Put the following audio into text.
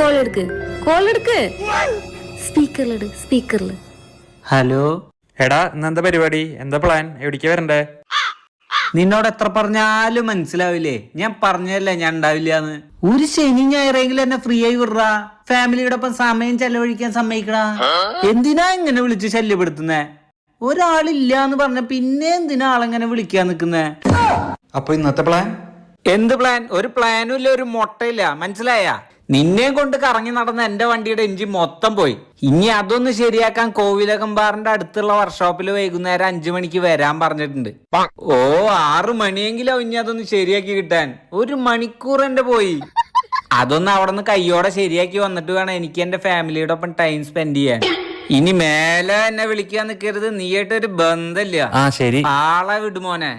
കോളെടുക്ക് സ്പീക്കറില്. Hello എടാ ഇന്നെന്താ പരിപാടി? എന്താ പ്ലാൻ? എവിടേക്കാ വരണ്ടേ? നിന്നോട് എത്ര പറഞ്ഞാലും മനസ്സിലാവില്ലേ? ഞാൻ പറഞ്ഞല്ലേ ഞാൻ ഉണ്ടാവില്ലാന്ന്. ഒരു ശനി ഞായറെങ്കിലും എന്നെ ഫ്രീ ആയി വിടറാ. ഫാമിലിയോടൊപ്പം സമയം ചെലവഴിക്കാൻ സമ്മതിക്കടാ. എന്തിനാ ഇങ്ങനെ വിളിച്ച് ശല്യപ്പെടുത്തുന്നേ? ഒരാളില്ലാന്ന് പറഞ്ഞ പിന്നെ എന്തിനാ ആളെങ്ങനെ വിളിക്കാൻ നിക്കുന്നേ? അപ്പൊ ഇന്നത്തെ പ്ലാൻ എന്ത് പ്ലാൻ? ഒരു പ്ലാനും ഇല്ല, ഒരു മൊട്ടയില്ല. മനസ്സിലായ? നിന്നെ കൊണ്ട് കറങ്ങി നടന്ന എന്റെ വണ്ടിയുടെ എഞ്ചിൻ മൊത്തം പോയി. ഇനി അതൊന്ന് ശരിയാക്കാൻ കോവിലകമ്പാറിന്റെ അടുത്തുള്ള വർക്ക്ഷോപ്പിൽ വൈകുന്നേരം 5 മണിക്ക് വരാൻ പറഞ്ഞിട്ടുണ്ട്. 6 മണിയെങ്കിലും ഇനി അതൊന്ന് ശരിയാക്കി കിട്ടാൻ. 1 മണിക്കൂർ എന്റെ പോയി. അതൊന്ന് അവിടെ നിന്ന് കയ്യോടെ ശരിയാക്കി വന്നിട്ട് വേണം എനിക്ക് എന്റെ ഫാമിലിയുടെ ഒപ്പം ടൈം സ്പെൻഡ് ചെയ്യാൻ. ഇനി മേലെ എന്നെ വിളിക്കാൻ നിൽക്കരുത്. നീയായിട്ടൊരു ബന്ധമില്ല. ശരി, ആളെ വിടുമോനെ.